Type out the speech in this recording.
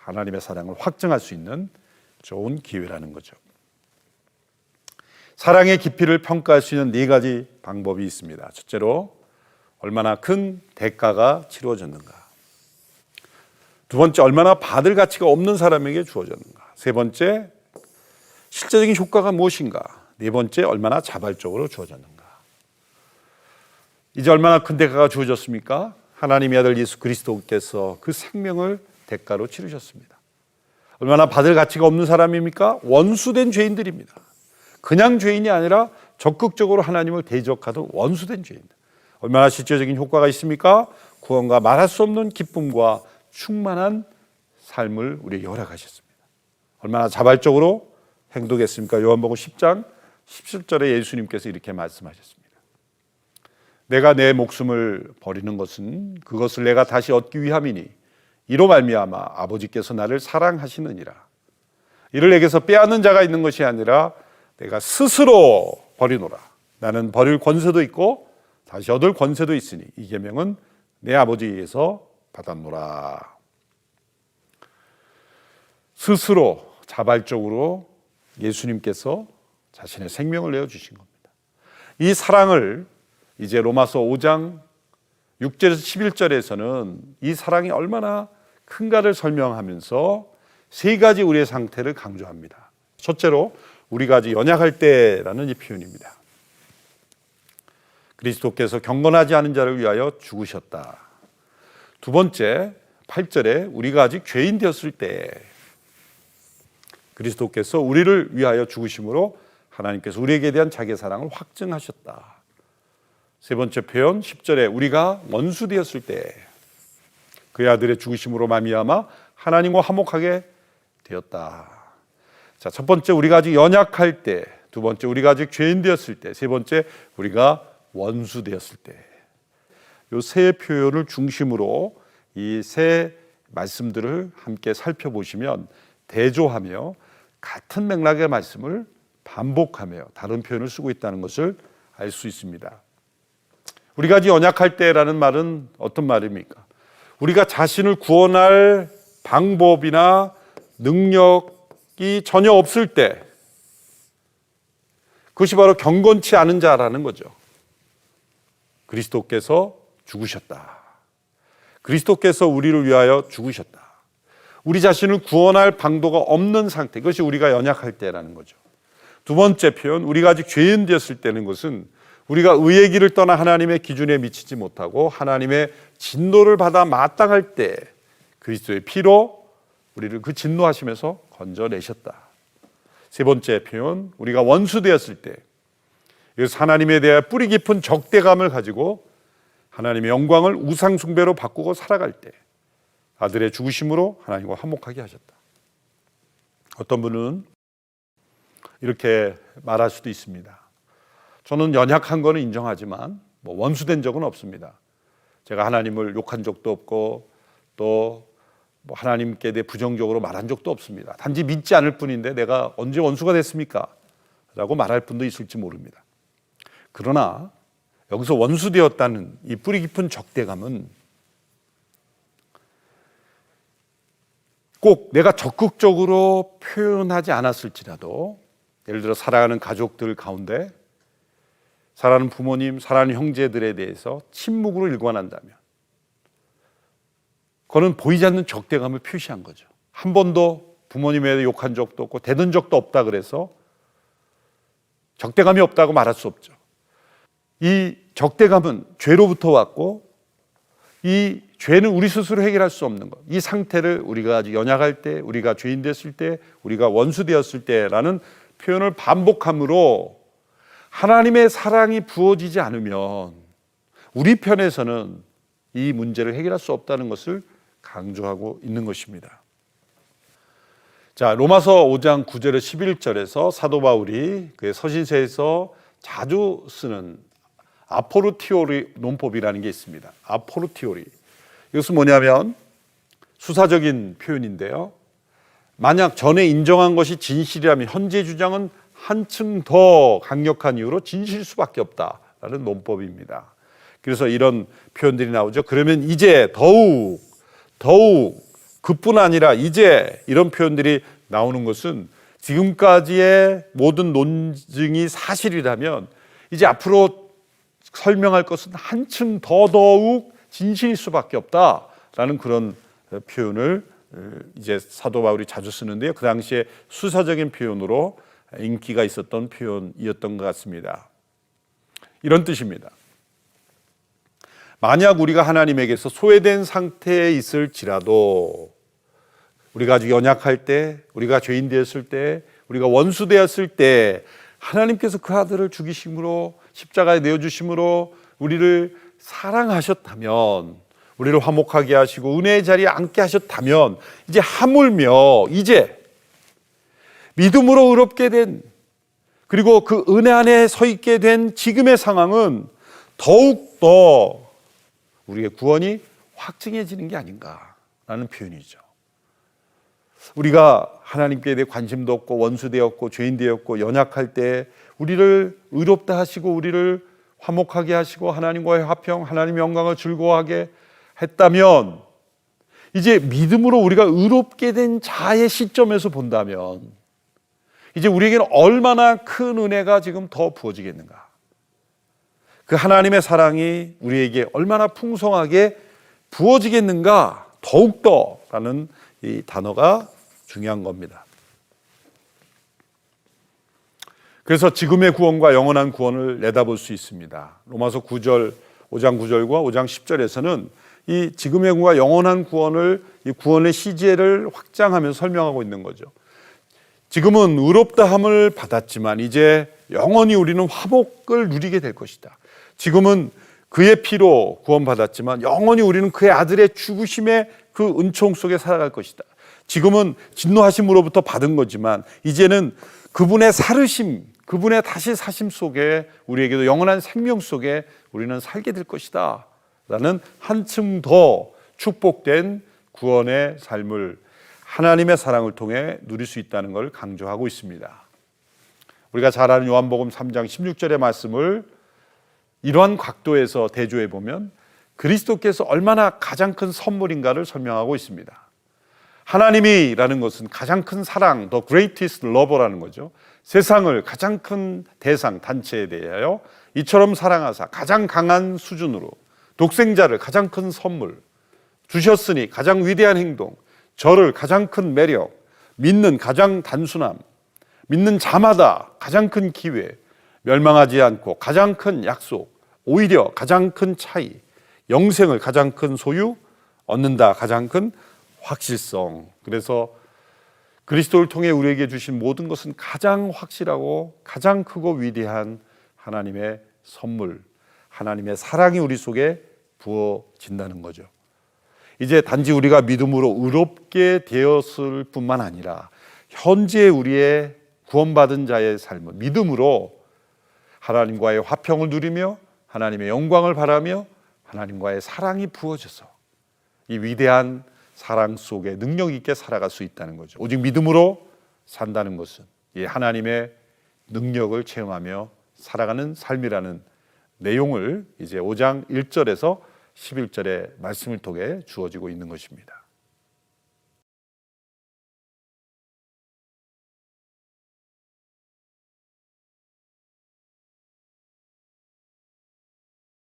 하나님의 사랑을 확증할 수 있는 좋은 기회라는 거죠. 사랑의 깊이를 평가할 수 있는 네 가지 방법이 있습니다. 첫째로, 얼마나 큰 대가가 치루어졌는가. 두 번째, 얼마나 받을 가치가 없는 사람에게 주어졌는가. 세 번째, 실제적인 효과가 무엇인가. 네 번째, 얼마나 자발적으로 주어졌는가. 이제 얼마나 큰 대가가 주어졌습니까? 하나님의 아들 예수 그리스도께서 그 생명을 대가로 치르셨습니다. 얼마나 받을 가치가 없는 사람입니까? 원수된 죄인들입니다. 그냥 죄인이 아니라 적극적으로 하나님을 대적하던 원수된 죄인들. 얼마나 실제적인 효과가 있습니까? 구원과 말할 수 없는 기쁨과 충만한 삶을 우리에게 허락하셨습니다. 얼마나 자발적으로 행동했습니까? 요한복음 10장 17절에 예수님께서 이렇게 말씀하셨습니다. 내가 내 목숨을 버리는 것은 그것을 내가 다시 얻기 위함이니 이로 말미암아 아버지께서 나를 사랑하시느니라. 이를 내게서 빼앗는 자가 있는 것이 아니라 내가 스스로 버리노라. 나는 버릴 권세도 있고 다시 얻을 권세도 있으니 이 계명은 내 아버지에게서 받았노라. 스스로 자발적으로 예수님께서 자신의 생명을 내어주신 겁니다. 이 사랑을 이제 로마서 5장 6절에서 11절에서는 이 사랑이 얼마나 큰가를 설명하면서 세 가지 우리의 상태를 강조합니다. 첫째로, 우리가 아직 연약할 때라는 이 표현입니다. 그리스도께서 경건하지 않은 자를 위하여 죽으셨다. 두 번째, 8절에 우리가 아직 죄인 되었을 때 그리스도께서 우리를 위하여 죽으심으로 하나님께서 우리에게 대한 자기의 사랑을 확증하셨다. 세 번째 표현 10절에 우리가 원수 되었을 때 그의 아들의 죽으심으로 말미암아 하나님과 화목하게 되었다. 자, 첫 번째, 우리가 아직 연약할 때. 두 번째, 우리가 아직 죄인 되었을 때. 세 번째, 우리가 원수 되었을 때. 이 세 표현을 중심으로 이 세 말씀들을 함께 살펴보시면 대조하며 같은 맥락의 말씀을 반복하며 다른 표현을 쓰고 있다는 것을 알 수 있습니다. 우리가 아직 연약할 때라는 말은 어떤 말입니까? 우리가 자신을 구원할 방법이나 능력이 전혀 없을 때, 그것이 바로 경건치 않은 자라는 거죠. 그리스도께서 죽으셨다. 그리스도께서 우리를 위하여 죽으셨다. 우리 자신을 구원할 방도가 없는 상태, 그것이 우리가 연약할 때라는 거죠. 두 번째 표현, 우리가 아직 죄인 되었을 때는 것은 우리가 의의 길을 떠나 하나님의 기준에 미치지 못하고 하나님의 진노를 받아 마땅할 때 그리스도의 피로 우리를 그 진노하시면서 건져내셨다. 세 번째 표현, 우리가 원수 되었을 때, 이것은 하나님에 대해 뿌리 깊은 적대감을 가지고 하나님의 영광을 우상 숭배로 바꾸고 살아갈 때 아들의 죽으심으로 하나님과 화목하게 하셨다. 어떤 분은 이렇게 말할 수도 있습니다. 저는 연약한 거는 인정하지만 원수된 적은 없습니다. 제가 하나님을 욕한 적도 없고 또 하나님께 대해 부정적으로 말한 적도 없습니다. 단지 믿지 않을 뿐인데 내가 언제 원수가 됐습니까? 라고 말할 분도 있을지 모릅니다. 그러나 여기서 원수되었다는 이 뿌리 깊은 적대감은 꼭 내가 적극적으로 표현하지 않았을지라도, 예를 들어 사랑하는 가족들 가운데 사랑하는 부모님, 사랑하는 형제들에 대해서 침묵으로 일관한다면 그거는 보이지 않는 적대감을 표시한 거죠. 한 번도 부모님에 대해 욕한 적도 없고 대든 적도 없다 그래서 적대감이 없다고 말할 수 없죠. 이 적대감은 죄로부터 왔고 이 죄는 우리 스스로 해결할 수 없는 것. 이 상태를 우리가 아직 연약할 때, 우리가 죄인 됐을 때, 우리가 원수 되었을 때라는 표현을 반복함으로 하나님의 사랑이 부어지지 않으면 우리 편에서는 이 문제를 해결할 수 없다는 것을 강조하고 있는 것입니다. 자, 로마서 5장 9절에 11절에서 사도 바울이 그의 서신서에서 자주 쓰는 아포르티오리 논법이라는 게 있습니다. 아포르티오리. 이것은 뭐냐면 수사적인 표현인데요. 만약 전에 인정한 것이 진실이라면 현재 주장은 한층 더 강력한 이유로 진실일 수밖에 없다라는 논법입니다. 그래서 이런 표현들이 나오죠. 그러면 이제 더욱 그뿐 아니라 이제 이런 표현들이 나오는 것은 지금까지의 모든 논증이 사실이라면 이제 앞으로 설명할 것은 한층 더더욱 진실일 수밖에 없다라는 그런 표현을 이제 사도 바울이 자주 쓰는데요. 그 당시에 수사적인 표현으로 인기가 있었던 표현이었던 것 같습니다. 이런 뜻입니다. 만약 우리가 하나님에게서 소외된 상태에 있을지라도, 우리가 아주 연약할 때, 우리가 죄인 되었을 때, 우리가 원수 되었을 때 하나님께서 그 아들을 죽이심으로, 십자가에 내어주심으로 우리를 사랑하셨다면, 우리를 화목하게 하시고 은혜의 자리에 앉게 하셨다면, 이제 하물며 이제 믿음으로 의롭게 된, 그리고 그 은혜 안에 서 있게 된 지금의 상황은 더욱더 우리의 구원이 확증해지는 게 아닌가라는 표현이죠. 우리가 하나님께 대해 관심도 없고 원수 되었고 죄인 되었고 연약할 때 우리를 의롭다 하시고 우리를 화목하게 하시고 하나님과의 화평, 하나님의 영광을 즐거워하게 했다면, 이제 믿음으로 우리가 의롭게 된 자의 시점에서 본다면 이제 우리에게는 얼마나 큰 은혜가 지금 더 부어지겠는가. 그 하나님의 사랑이 우리에게 얼마나 풍성하게 부어지겠는가. 더욱더라는 이 단어가 중요한 겁니다. 그래서 지금의 구원과 영원한 구원을 내다볼 수 있습니다. 로마서 5장 9절과 5장 10절에서는 이 지금의 구원과 영원한 구원을, 이 구원의 시제를 확장하면서 설명하고 있는 거죠. 지금은 의롭다함을 받았지만 이제 영원히 우리는 화목을 누리게 될 것이다. 지금은 그의 피로 구원받았지만 영원히 우리는 그의 아들의 죽으심의 그 은총 속에 살아갈 것이다. 지금은 진노하심으로부터 받은 거지만 이제는 그분의 살으심, 그분의 다시 사심 속에 우리에게도 영원한 생명 속에 우리는 살게 될 것이다 라는 한층 더 축복된 구원의 삶을 하나님의 사랑을 통해 누릴 수 있다는 걸 강조하고 있습니다. 우리가 잘 아는 요한복음 3장 16절의 말씀을 이러한 각도에서 대조해 보면 그리스도께서 얼마나 가장 큰 선물인가를 설명하고 있습니다. 하나님이라는 것은 가장 큰 사랑, the greatest lover라는 거죠. 세상을 가장 큰 대상, 단체에 대하여 이처럼 사랑하사 가장 강한 수준으로 독생자를 가장 큰 선물 주셨으니 가장 위대한 행동, 저를 가장 큰 매력, 믿는 가장 단순함, 믿는 자마다 가장 큰 기회, 멸망하지 않고 가장 큰 약속, 오히려 가장 큰 차이, 영생을 가장 큰 소유, 얻는다 가장 큰 확실성. 그래서 그리스도를 통해 우리에게 주신 모든 것은 가장 확실하고 가장 크고 위대한 하나님의 선물, 하나님의 사랑이 우리 속에 부어진다는 거죠. 이제 단지 우리가 믿음으로 의롭게 되었을 뿐만 아니라 현재 우리의 구원받은 자의 삶은 믿음으로 하나님과의 화평을 누리며 하나님의 영광을 바라며 하나님과의 사랑이 부어져서 이 위대한 사랑 속에 능력 있게 살아갈 수 있다는 거죠. 오직 믿음으로 산다는 것은 이 하나님의 능력을 체험하며 살아가는 삶이라는 내용을 이제 5장 1절에서 11절의 말씀을 통해 주어지고 있는 것입니다.